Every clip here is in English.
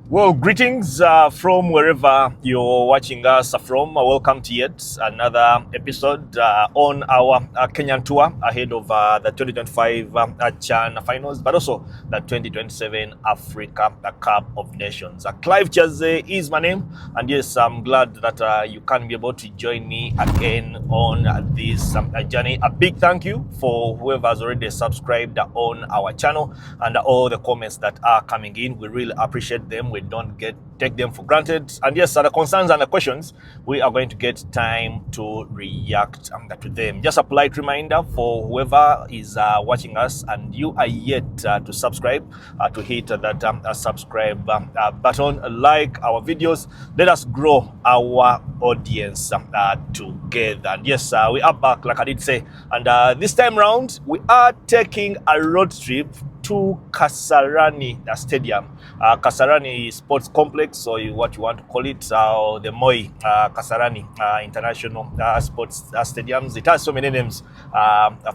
Well, greetings from wherever you're watching us from. Welcome to yet another episode on our Kenyan tour ahead of the 2025 CHAN finals, but also the 2027 Africa Cup of Nations. Clive Chaze is my name, and yes, I'm glad that you can be able to join me again on this journey. A big thank you for whoever has already subscribed on our channel and all the comments that are coming in. We really appreciate them. We don't take them for granted. And yes, the concerns and the questions, we are going to get time to react to them. Just a polite reminder for whoever is watching us and you are yet to subscribe, to hit that subscribe button, like our videos. Let us grow our audience together. And yes, we are back, like I did say. And this time round, we are taking a road trip to Kasarani Stadium, Kasarani Sports Complex, or what you want to call it, the Moi Kasarani International Sports Stadiums. It has so many names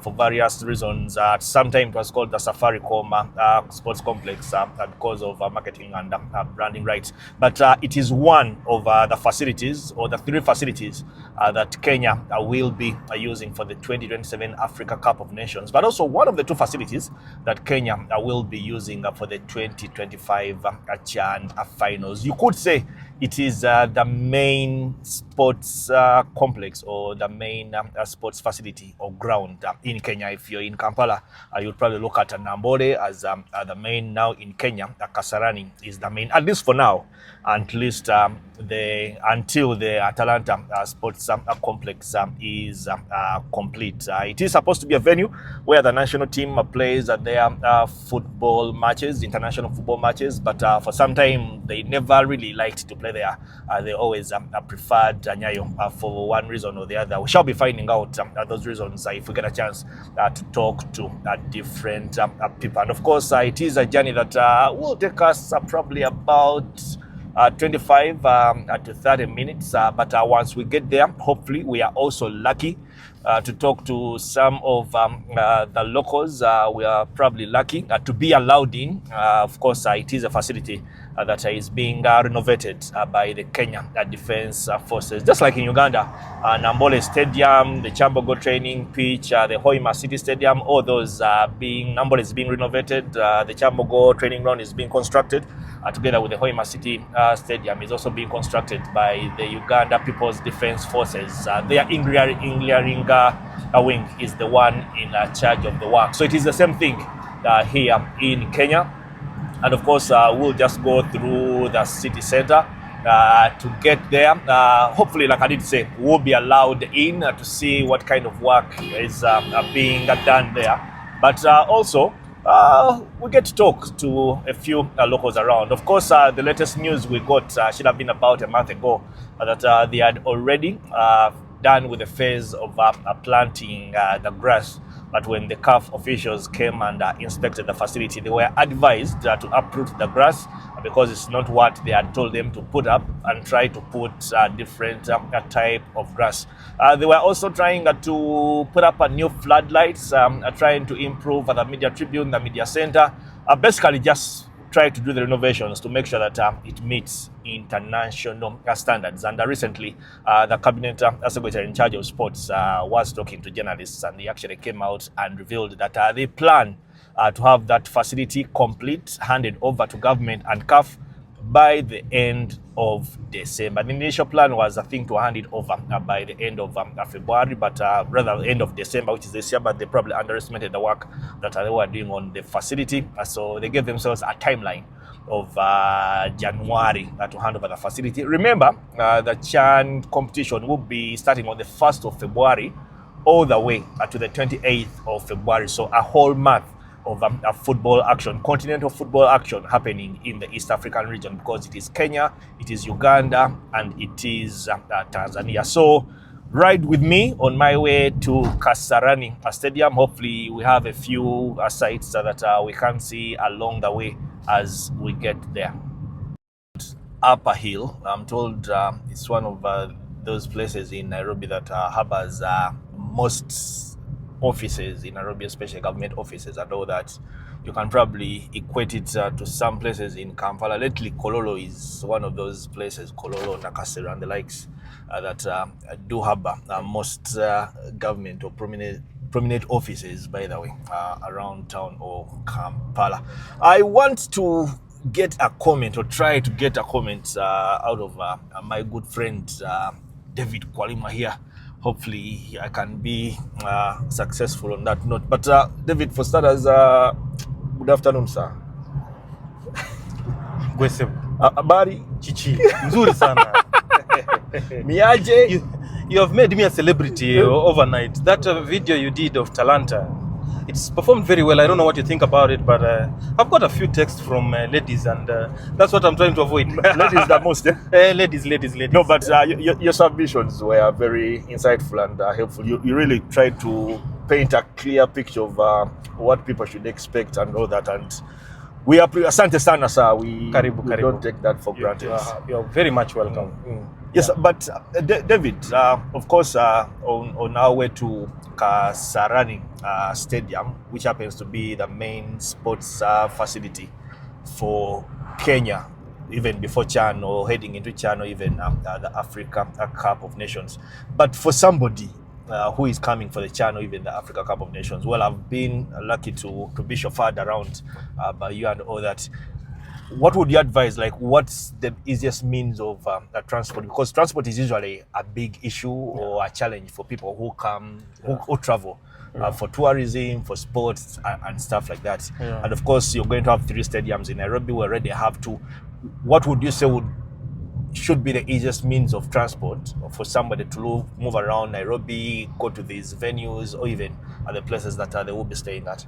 for various reasons. Sometimes it was called the Safaricom Sports Complex because of marketing and branding rights. But it is one of the facilities, or the three facilities that Kenya will be using for the 2027 Africa Cup of Nations, but also one of the two facilities that Kenya will be using for the 2025 CHAN finals. You could say it is the main sports complex, or the main sports facility or ground in Kenya. If you're in Kampala, you'll probably look at Nambole as the main. Now in Kenya, Kasarani is the main, at least for now, at least until the Atalanta sports complex is complete. It is supposed to be a venue where the national team plays their football matches, international football matches, but for some time they never really liked to play there. They always preferred Nyayo for one reason or the other. We shall be finding out those reasons if we get a chance to talk to different people. And of course, it is a journey that will take us probably about 25 to 30 minutes. But once we get there, hopefully we are also lucky to talk to some of the locals. We are probably lucky to be allowed in. Of course, it is a facility that is being renovated by the Kenya Defense Forces, just like in Uganda. Nambole Stadium, the Chambogo training pitch, the Hoima City Stadium, all those Nambole is being renovated. The Chambogo training ground is being constructed together with the Hoima City Stadium is also being constructed by the Uganda People's Defense Forces. Their Inglia wing is the one in charge of the work. So it is the same thing here in Kenya. And of course, we'll just go through the city center to get there. Hopefully, like I did say, we'll be allowed in to see what kind of work is being done there. But also, we get to talk to a few locals around. Of course, the latest news we got should have been about a month ago that they had already done with the phase of planting the grass. But when the CAF officials came and inspected the facility, they were advised to uproot the grass because it's not what they had told them to put up, and try to put different type of grass. They were also trying to put up a new floodlights, trying to improve the media tribune, the media center, basically just try to do the renovations to make sure that it meets international standards. And recently, the cabinet secretary in charge of sports was talking to journalists, and he actually came out and revealed that they plan to have that facility complete, handed over to government and CAF by the end of December. The initial plan was, I think, to hand it over by the end of February, but rather end of December, which is this year. But they probably underestimated the work that they were doing on the facility, so they gave themselves a timeline of January to hand over the facility. Remember, the CHAN competition will be starting on the 1st of February all the way to the 28th of February, so a whole month of football action, continental football action happening in the East African region, because it is Kenya, it is Uganda, and it is Tanzania. So ride with me on my way to Kasarani Stadium. Hopefully we have a few sites that we can see along the way as we get there. Upper Hill, I'm told it's one of those places in Nairobi that harbors most offices in Nairobi, especially government offices and all that. you can probably equate it to some places in Kampala. Lately, Kololo is one of those places, Kololo, Nakasero, and the likes that do have most government or prominent offices, by the way, around town or Kampala. I want to get a comment or try to get a comment out of my good friend David Kwalima here. Hopefully I can be successful on that note. But David, for starters, good afternoon, sir. Habari Chichi, nzuri sana. Miaje? You have made me a celebrity overnight. That video you did of Talanta, it's performed very well. I don't know what you think about it, but I've got a few texts from ladies, and that's what I'm trying to avoid. Ladies the most, eh? Ladies. No, but your submissions were very insightful and helpful. You really tried to paint a clear picture of what people should expect and all that. And we are asante sana, sir. We don't take that for granted. You're very much welcome. Yes, but David, of course, on our way to Kasarani Stadium, which happens to be the main sports facility for Kenya, even before CHAN or heading into CHAN or even the Africa Cup of Nations. But for somebody who is coming for the CHAN or even the Africa Cup of Nations, well, I've been lucky to be chauffeured around by you and all that. What would you advise? Like, what's the easiest means of transport? Because transport is usually a big issue or a challenge for people who come, who travel for tourism, for sports, and stuff like that. Yeah. And of course, you're going to have 3 stadiums in Nairobi. We already have 2. What would you say should be the easiest means of transport for somebody to move around Nairobi, go to these venues, or even other places that they will be staying at?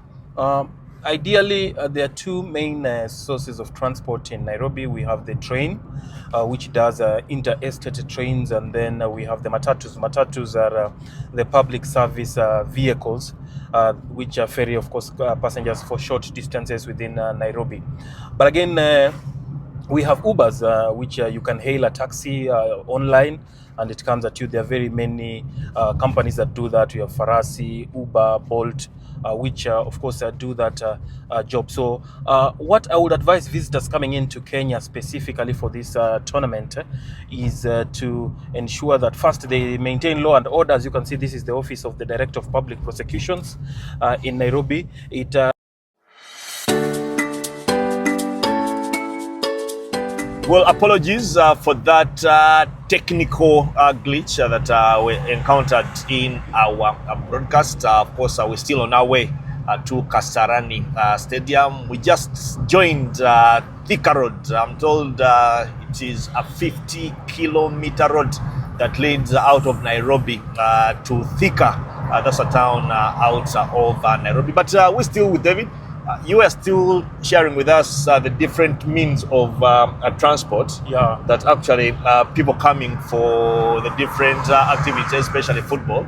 Ideally, there are 2 main sources of transport in Nairobi. We have the train, which does inter-estate trains, and then we have the matatus. Matatus are the public service vehicles, which ferry, of course, passengers for short distances within Nairobi. But again, we have Ubers, which you can hail a taxi online, and it comes at you. There are very many companies that do that. We have Farasi, Uber, Bolt, which of course do that job. So what I would advise visitors coming into Kenya specifically for this tournament is to ensure that first they maintain law and order. As you can see, this is the office of the Director of Public Prosecutions in Nairobi. Well, apologies for that technical glitch that we encountered in our broadcast. Of course, we're still on our way to Kasarani Stadium. We just joined Thika Road. I'm told it is a 50-kilometer road that leads out of Nairobi to Thika. That's a town out of Nairobi. But we're still with David. You are still sharing with us the different means of transport that actually people coming for the different activities, especially football,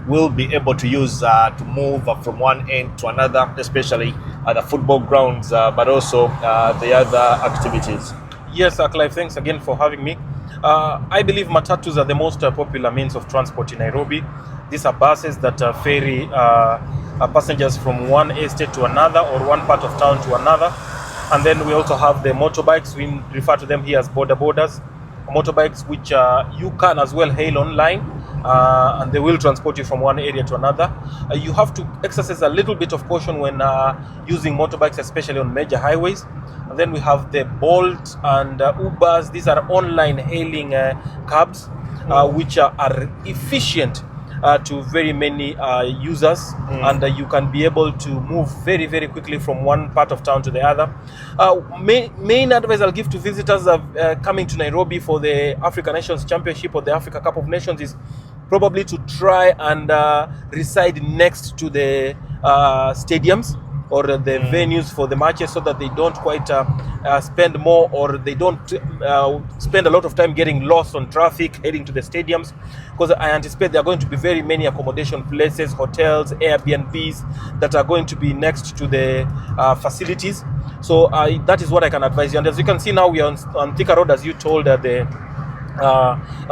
will be able to use to move from one end to another, especially the football grounds, but also the other activities. Yes, Clive, thanks again for having me. I believe matatus are the most popular means of transport in Nairobi. These are buses that ferry passengers from one estate to another or one part of town to another. And then we also have the motorbikes. We refer to them here as boarders. Motorbikes which you can as well hail online, and they will transport you from one area to another. You have to exercise a little bit of caution when using motorbikes, especially on major highways. And then we have the Bolt and Ubers. These are online hailing cabs which are efficient to very many users, and you can be able to move very, very quickly from one part of town to the other. Main advice I'll give to visitors coming to Nairobi for the African Nations Championship or the Africa Cup of Nations is probably to try and reside next to the stadiums or the venues for the matches, so that they don't quite spend more, or they don't spend a lot of time getting lost on traffic heading to the stadiums, because I anticipate there are going to be very many accommodation places, hotels, Airbnbs that are going to be next to the facilities. So that is what I can advise you. And as you can see now, we are on Thika Road, as you told the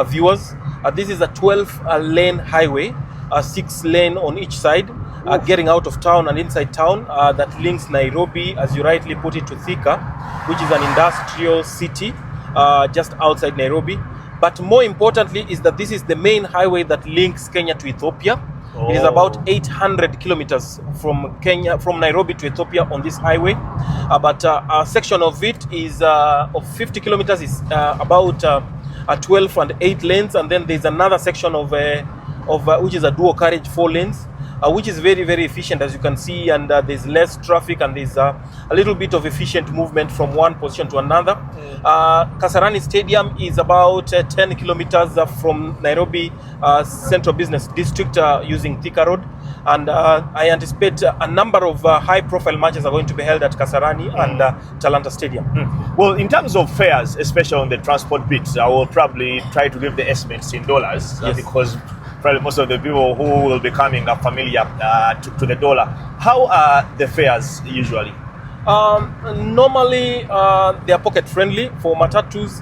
viewers. This is a 12-lane highway, 6 lane on each side. getting out of town and inside town that links Nairobi, as you rightly put it, to Thika, which is an industrial city just outside Nairobi. But more importantly is that this is the main highway that links Kenya to Ethiopia. It is about 800 kilometers from Nairobi to Ethiopia on this highway. But a section of it is of 50 kilometers is about 12 and 8 lanes, and then there's another section of which is a dual carriage 4 lanes, which is very, very efficient, as you can see, and there's less traffic, and there's a little bit of efficient movement from one position to another. Kasarani Stadium is about 10 kilometers from Nairobi Central Business District using Thika Road, and I anticipate a number of high-profile matches are going to be held at Kasarani and Talanta Stadium. Well, in terms of fares, especially on the transport bit, I will probably try to give the estimates in dollars, because probably most of the people who will be coming are familiar to the dollar. How are the fares usually? Normally, they are pocket friendly for matatus.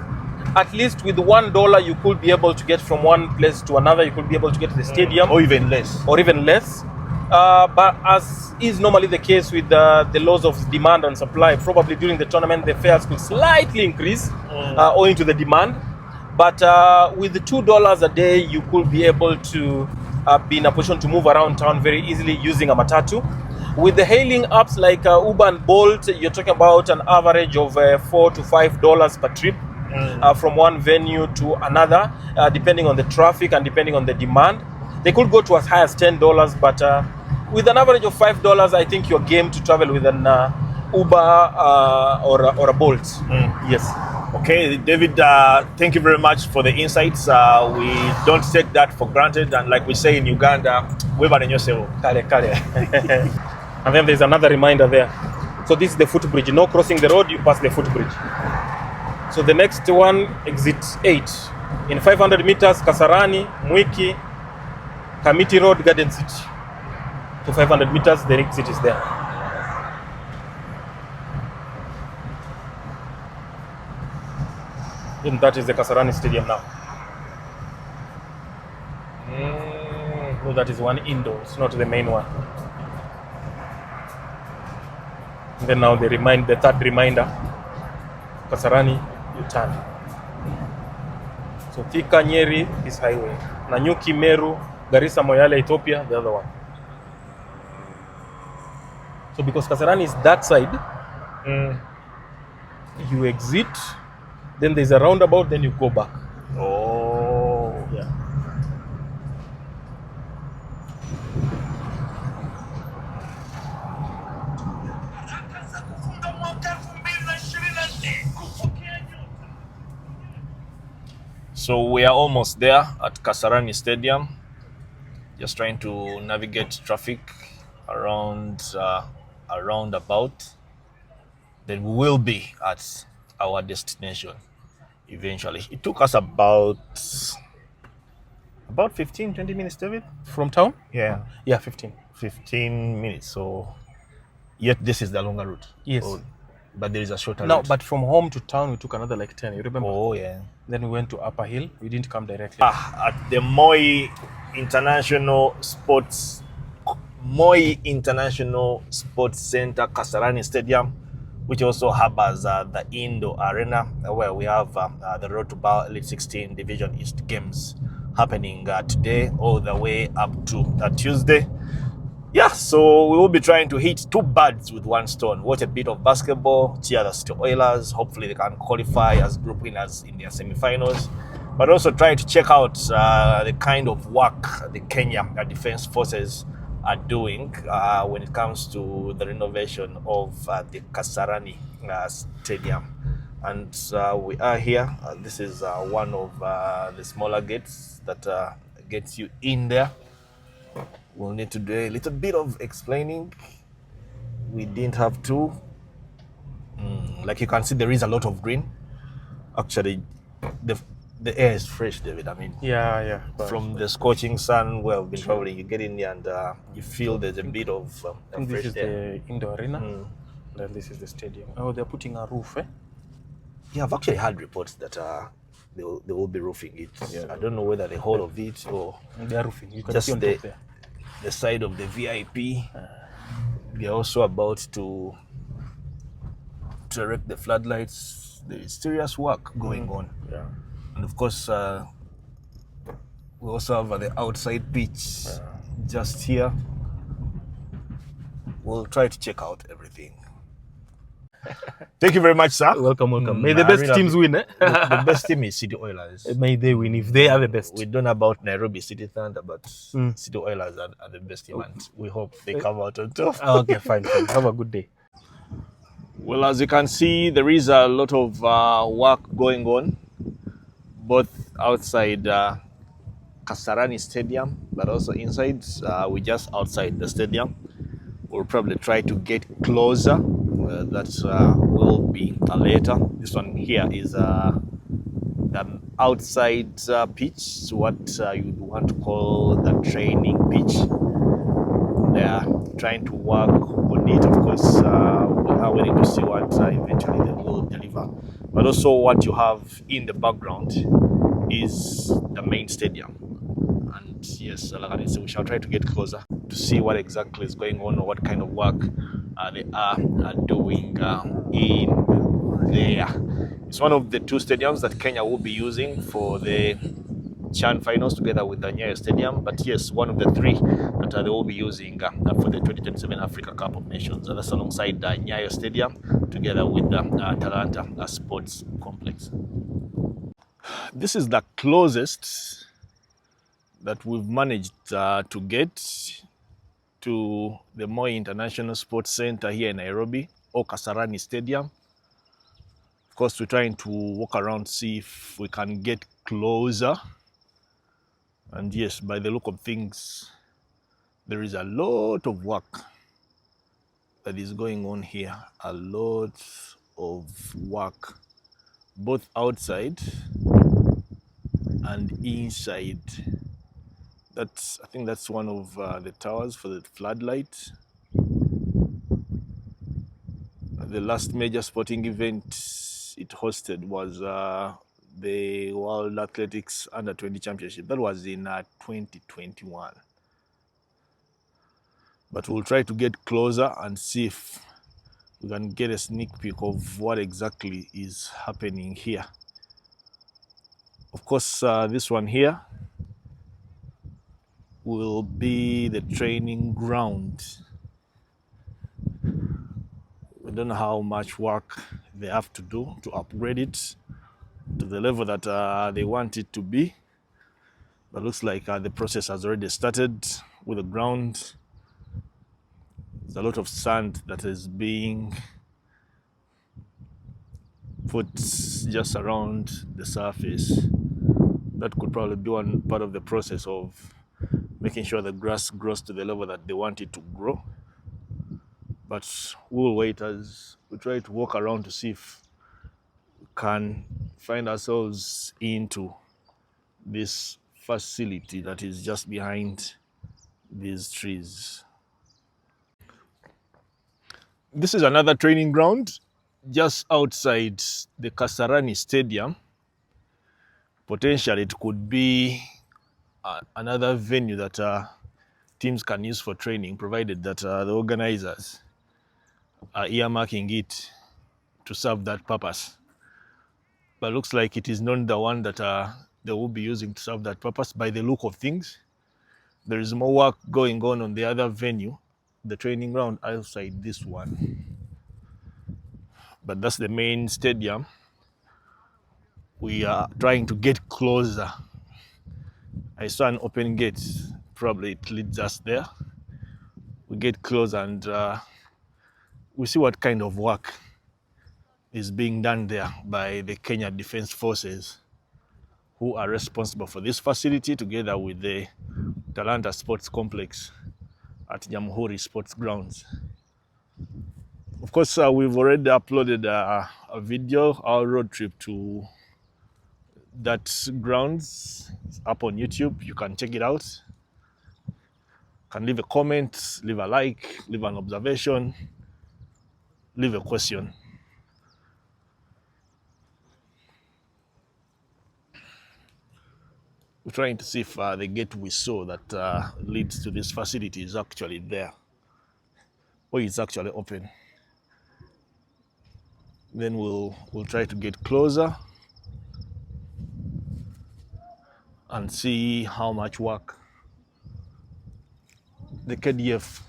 At least with $1, you could be able to get from one place to another. You could be able to get to the stadium, or even less. But as is normally the case with the laws of demand and supply, probably during the tournament the fares could slightly increase owing to the demand. But with the $2 a day, you could be able to be in a position to move around town very easily using a matatu. With the hailing apps like Uber and Bolt, you're talking about an average of $4 to $5 per trip from one venue to another, depending on the traffic and depending on the demand. They could go to as high as $10, but with an average of $5, I think you're game to travel with an Uber or a Bolt. Yes. Okay, David, thank you very much for the insights. We don't take that for granted, and like we say in Uganda, and then there's another reminder there. So this is the footbridge. No crossing the road, you pass the footbridge. So the next one, exit 8. In 500 meters, Kasarani, Mwiki, Kamiti Road, Garden City. To 500 meters, the exit is there. And that is the Kasarani Stadium now. No, that is one indoors, not the main one. And then now the third reminder, Kasarani, you turn. So Thika, Nyeri, this highway. Nanyuki, Meru, Garissa, Moyale, Ethiopia, the other one. So because Kasarani is that side, you exit, then there's a roundabout, then you go back. Oh. Yeah. So we are almost there at Kasarani Stadium. Just trying to navigate traffic around about. Then we will be at our destination eventually. It took us about 15-20 minutes, David, From town? yeah 15 minutes. So yet this is the longer route. Yes. But there is a shorter No, route. but from home to town we took another like 10, you remember? Oh yeah. Then we went to Upper Hill. We didn't come directly. At the Moi International Sports Centre, Kasarani Stadium, which also harbors the indoor arena, where we have the Road to Bar Elite 16 Division East games happening today all the way up to Tuesday. Yeah, so we will be trying to hit 2 birds with 1 stone. Watch a bit of basketball, cheer the City Oilers. Hopefully they can qualify as group winners in their semi-finals. But also try to check out the kind of work the Kenya Defence Forces are doing when it comes to the renovation of the Kasarani Stadium. And we are here. This is one of the smaller gates that gets you in there. We'll need to do a little bit of explaining. We didn't have to. Like you can see, there is a lot of green. Actually, the air is fresh, David. I mean, Yeah. from the scorching sun where we've been traveling, you get in there and you feel there's a bit of I think this fresh is air. the indoor arena. Then this is the stadium. Oh, they're putting a roof, eh? Yeah, I've actually had reports that they will be roofing it. Yeah. I don't know whether the whole of it or They are roofing. You can Just see on the- top there. the side of the VIP. They're also about to erect the floodlights. There is serious work going on. Yeah. And of course, we also have the outside pitch just here. We'll try to check out everything. Thank you very much, sir. Welcome. May the best teams win. The best team is City Oilers. May they win if they are the best. We don't know about Nairobi City Thunder, but City Oilers are the best team, and we hope they come out on top. Okay, fine. Have a good day. Well, as you can see, there is a lot of work going on, both outside Kasarani Stadium, but also inside. We're just outside the stadium. We'll probably try to get closer. That will be later. This one here is the outside pitch, what you'd want to call the training pitch. They are trying to work on it. Of course, we are waiting to see what eventually they will deliver. But also what you have in the background is the main stadium. And yes, like I said, we shall try to get closer to see what exactly is going on or what kind of work they are doing in there. It's one of the two stadiums that Kenya will be using for the CHAN finals together with the Nyayo Stadium. But yes, one of the three that they will be using for the 2027 Africa Cup of Nations. That's alongside the Nyayo Stadium together with the Talanta Sports Complex. This is the closest that we've managed to get to the Moi International Sports Centre here in Nairobi, or Kasarani Stadium. Of course, we're trying to walk around, see if we can get closer. And yes, by the look of things, there is a lot of work that is going on here. A lot of work, both outside and inside. I think that's one of the towers for the floodlight. The last major sporting event it hosted was the World Athletics Under-20 Championship. That was in 2021. But we'll try to get closer and see if we can get a sneak peek of what exactly is happening here. Of course, this one here will be the training ground. We don't know how much work they have to do to upgrade it to the level that they want it to be. But looks like the process has already started with the ground. There's a lot of sand that is being put just around the surface. That could probably be one part of the process of making sure the grass grows to the level that they want it to grow. But we'll wait as we try to walk around to see if we can find ourselves into this facility that is just behind these trees. This is another training ground just outside the Kasarani Stadium. Potentially it could be another venue that teams can use for training, provided that the organizers are earmarking it to serve that purpose. But looks like it is not the one that they will be using to serve that purpose by the look of things. There is more work going on the other venue, the training ground outside this one. But that's the main stadium. We are trying to get closer. I saw an open gate, probably it leads us there. We get close and we see what kind of work is being done there by the Kenya Defence Forces, who are responsible for this facility together with the Talanta Sports Complex at Jamhuri Sports Grounds. Of course, we've already uploaded a video, our road trip to that grounds. It's up on YouTube. You can check it out. You can leave a comment, leave a like, leave an observation, leave a question. We're trying to see if the gate we saw that leads to this facility is actually there, or it's actually open. Then we'll try to get closer and see how much work the KDF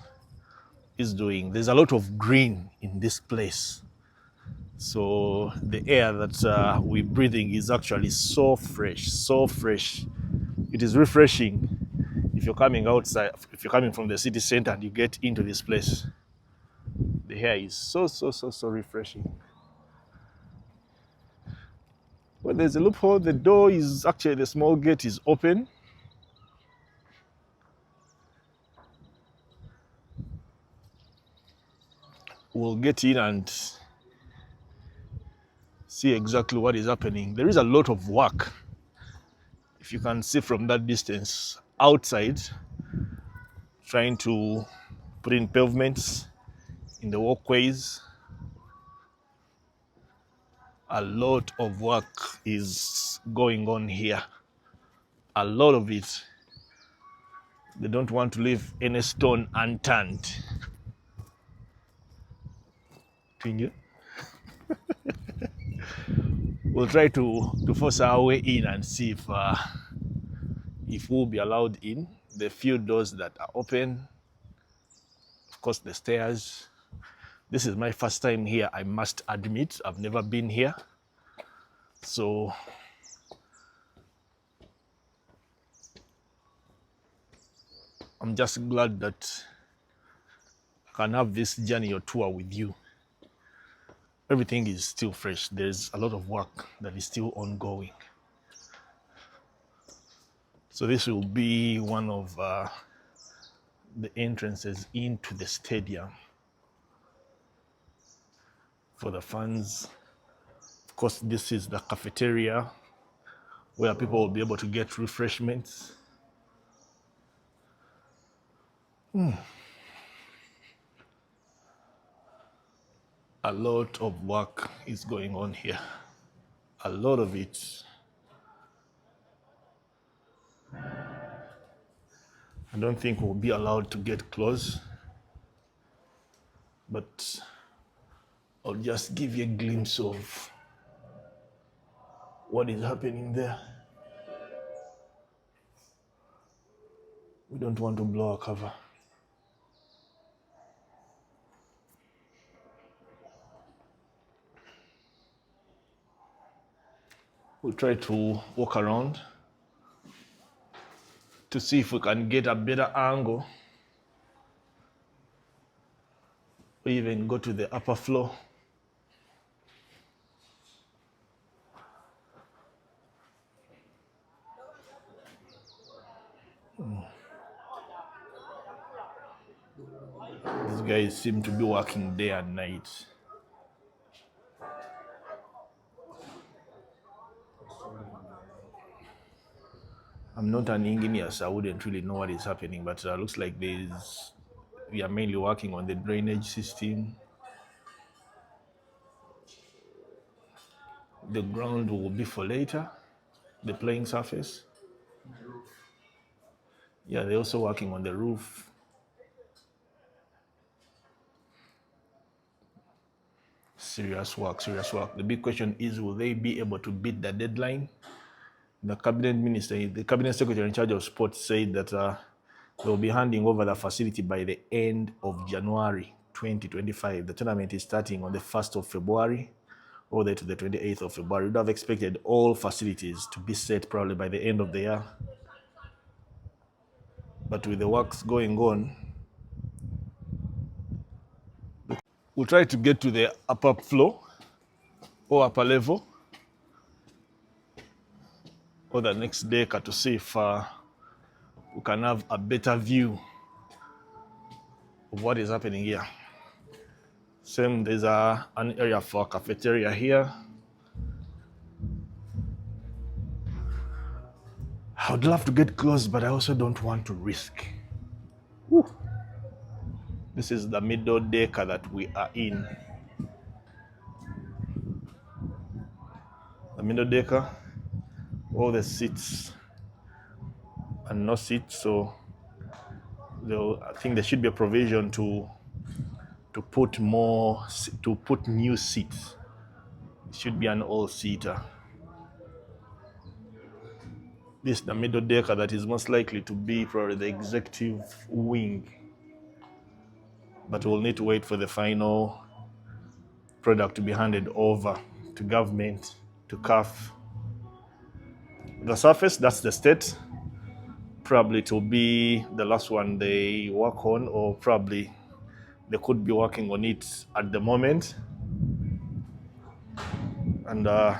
is doing. There's a lot of green in this place, so the air that we're breathing is actually so fresh, so fresh. It is refreshing if you're coming outside, if you're coming from the city center and you get into this place. The air is so refreshing. Well, there's a loophole. The door is actually, the small gate is open. We'll get in and see exactly what is happening. There is a lot of work. If you can see from that distance outside, trying to put in pavements in the walkways. A lot of work is going on here. A lot of it. They don't want to leave any stone unturned. Twinge. We'll try to force our way in and see if we'll be allowed in. The few doors that are open, of course the stairs. This is my first time here, I must admit. I've never been here. So I'm just glad that I can have this journey or tour with you. Everything is still fresh. There's a lot of work that is still ongoing. So this will be one of the entrances into the stadium for the fans. Of course, this is the cafeteria where people will be able to get refreshments. A lot of work is going on here. A lot of it. I don't think we'll be allowed to get close, but I'll just give you a glimpse of what is happening there. We don't want to blow our cover. We'll try to walk around to see if we can get a better angle, or even go to the upper floor. These guys seem to be working day and night. I'm not an engineer, so I wouldn't really know what is happening, but looks like we are mainly working on the drainage system. The ground will be for later, the playing surface. Yeah, they're also working on the roof. Serious work, serious work. The big question is, will they be able to beat the deadline? The cabinet secretary in charge of sports said that they'll be handing over the facility by the end of January 2025. The tournament is starting on the 1st of February all the way to the 28th of February. We'd have expected all facilities to be set probably by the end of the year. But with the works going on, we'll try to get to the upper floor or upper level or the next deck to see if we can have a better view of what is happening here. Same, there's an area for a cafeteria here. I would love to get close, but I also don't want to risk. Woo. This is the middle decker that we are in. The middle decker, all the seats and no seats, so I think there should be a provision to put new seats. It should be an all-seater. This is the middle decker that is most likely to be probably the executive wing, but we'll need to wait for the final product to be handed over to government, to CAF. The surface, that's the state. Probably it will be the last one they work on, or probably they could be working on it at the moment. And the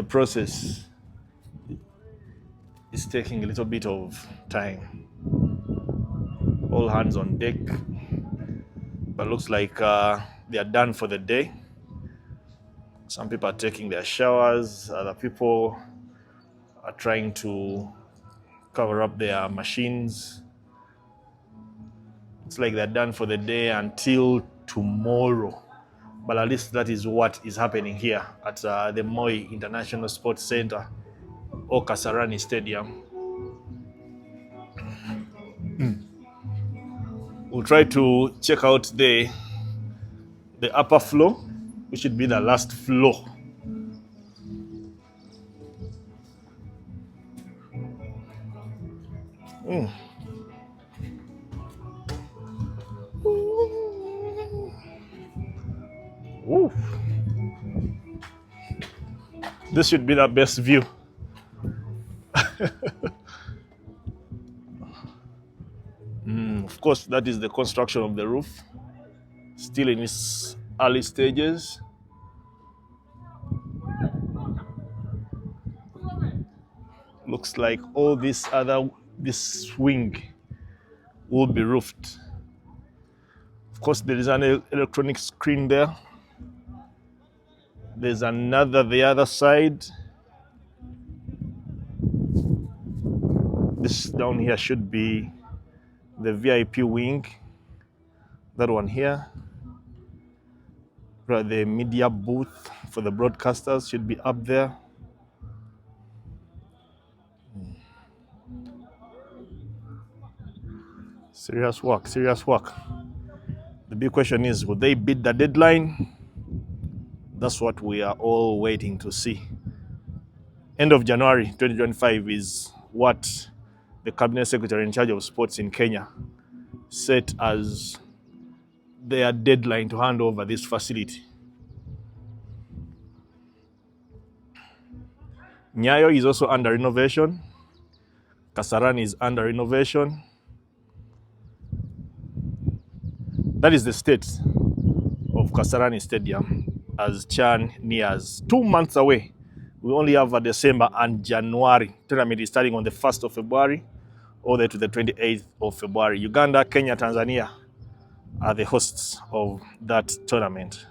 process is taking a little bit of time. All hands on deck, but looks like they are done for the day. Some people are taking their showers, other people are trying to cover up their machines. It's like they're done for the day until tomorrow. But at least that is what is happening here at the Moi International Sports Centre or Kasarani Stadium. We'll try to check out the upper floor, which should be the last floor. Ooh. This should be the best view. Of course, that is the construction of the roof, still in its early stages. Looks like all this wing will be roofed. Of course, there is an electronic screen there. There's another the other side. This down here should be the VIP wing. That one here. The media booth for the broadcasters should be up there. Serious work, serious work. The big question is, will they beat the deadline? That's what we are all waiting to see. End of January 2025 is what the Cabinet Secretary in charge of sports in Kenya set as their deadline to hand over this facility. Nyayo is also under renovation. Kasarani is under renovation. That is the state of Kasarani Stadium as Chan nears 2 months away. We only have a December and January. Tournament is starting on the 1st of February all the way to the 28th of February. Uganda, Kenya, Tanzania are the hosts of that tournament.